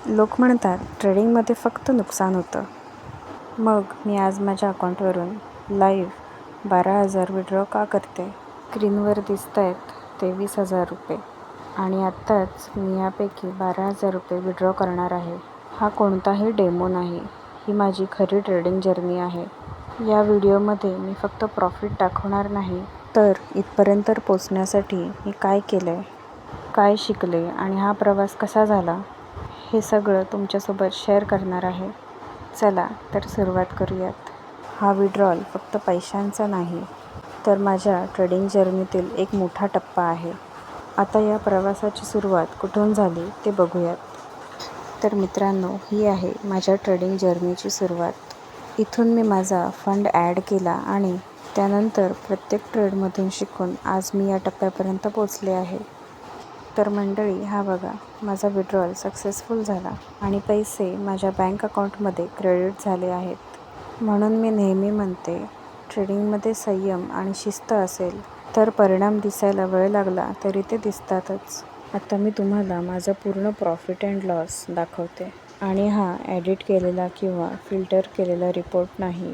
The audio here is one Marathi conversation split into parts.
लोक म्हणतात ट्रेडिंगमध्ये फक्त नुकसान होतं. मग मी आज माझ्या अकाउंटवरून लाईव्ह 12,000 विड्रॉ का करते? स्क्रीनवर दिसत आहेत 23,000 रुपये आणि आत्ताच मी यापैकी 12,000 रुपये विड्रॉ करणार आहे. हा कोणताही डेमो नाही, ही माझी खरी ट्रेडिंग जर्नी आहे. या व्हिडिओमध्ये मी फक्त प्रॉफिट दाखवणार नाही, तर इथपर्यंत पोचण्यासाठी मी काय केलं, काय शिकले आणि हा प्रवास कसा झाला हे सगळं तुमच्यासोबत शेअर करणार आहे. चला तर सुरुवात करूयात. हा विड्रॉल फक्त पैशांचा नाही, तर माझ्या ट्रेडिंग जर्नीतील एक मोठा टप्पा आहे. आता या प्रवासाची सुरुवात कुठून झाली ते बघूयात. तर मित्रांनो, ही आहे माझ्या ट्रेडिंग जर्नीची सुरुवात. इथून मी माझा फंड ॲड केला आणि त्यानंतर प्रत्येक ट्रेडमधून शिकून आज मी या टप्प्यापर्यंत पोचले आहे. तर मंडळी, हा बघा, माझा विड्रॉल सक्सेसफुल झाला आणि पैसे माझ्या बँक अकाउंटमध्ये क्रेडिट झाले आहेत. म्हणून मी नेहमी म्हणते, ट्रेडिंगमध्ये संयम आणि शिस्त असेल तर परिणाम दिसायला वेळ लागला तरी ते दिसतातच. आता मी तुम्हाला माझा पूर्ण प्रॉफिट अँड लॉस दाखवते आणि हा एडिट केलेला किंवा फिल्टर केलेला रिपोर्ट नाही,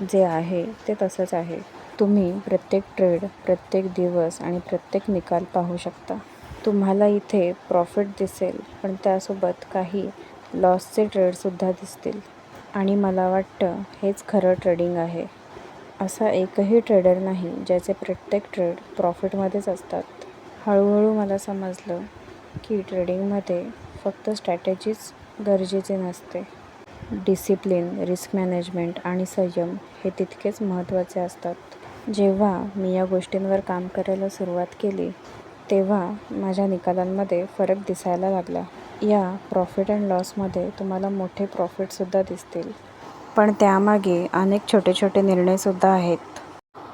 जे आहे ते तसंच आहे. तुम्ही प्रत्येक ट्रेड, प्रत्येक दिवस आणि प्रत्येक निकाल पाहू शकता. तुम्हाला इथे प्रॉफिट दिसेल, पण त्यासोबत काही लॉसचे ट्रेडसुद्धा दिसतील. आणि मला वाटतं हेच खरं ट्रेडिंग आहे. असा एकही ट्रेडर नाही ज्याचे प्रत्येक ट्रेड प्रॉफिटमध्येच असतात. हळूहळू मला समजलं की ट्रेडिंगमध्ये फक्त स्ट्रॅटेजीच गरजेचे नसते. डिसिप्लिन, रिस्क मॅनेजमेंट आणि संयम हे तितकेच महत्त्वाचे असतात. जेव्हा मी या गोष्टींवर काम करायला सुरुवात केली, तेव्हा माझ्या निकालांमध्ये फरक दिसायला लागला. या प्रॉफिट अँड लॉसमध्ये तुम्हाला मोठे प्रॉफिटसुद्धा दिसतील, पण त्यामागे अनेक छोटे छोटे निर्णयसुद्धा आहेत.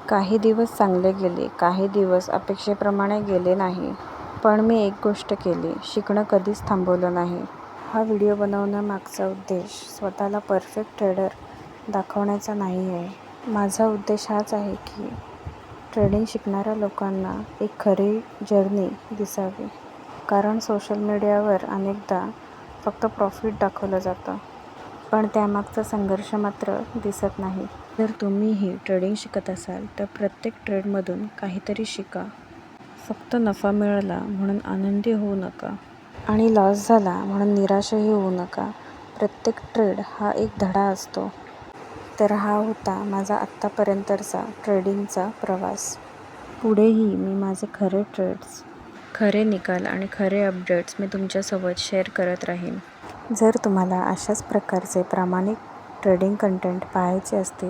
काही दिवस चांगले गेले, काही दिवस अपेक्षेप्रमाणे गेले नाही, पण मी एक गोष्ट केली, शिकणं कधीच थांबवलं नाही. हा व्हिडिओ बनवण्यामागचा उद्देश स्वतःला परफेक्ट ट्रेडर दाखवण्याचा नाही आहे. माझा उद्देश हाच आहे की ट्रेडिंग शिकणाऱ्या लोकांना एक खरी जर्नी दिसावी. कारण सोशल मीडियावर अनेकदा फक्त प्रॉफिट दाखवलं जातं, पण त्यामागचा संघर्ष मात्र दिसत नाही. जर तुम्हीही ट्रेडिंग शिकत असाल तर प्रत्येक ट्रेडमधून काहीतरी शिका. फक्त नफा मिळाला म्हणून आनंदी होऊ नका आणि लॉस झाला म्हणून निराशही होऊ नका. प्रत्येक ट्रेड हा एक धडा असतो. तर हा होता माझा आत्तापर्यंतचा ट्रेडिंगचा प्रवास. पुढेही मी माझे खरे ट्रेड्स, खरे निकाल आणि खरे अपडेट्स मी तुमच्यासोबत शेअर करत राहीन. जर तुम्हाला अशाच प्रकारचे प्रामाणिक ट्रेडिंग कंटेंट पाहायचे असतील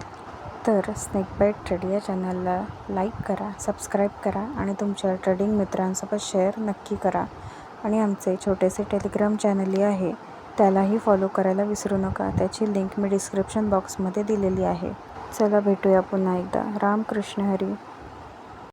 तर स्नेक बाईट ट्रेड या चॅनलला लाईक करा, सबस्क्राईब करा आणि तुमच्या ट्रेडिंग मित्रांसोबत शेअर नक्की करा. आणि आमचे छोटेसे टेलिग्राम चॅनलही आहे, त्यालाही फॉलो करायला विसरू नका. त्याची लिंक मी डिस्क्रिप्शन बॉक्समध्ये दिलेली आहे. चला भेटूया पुन्हा एकदा. रामकृष्ण हरी.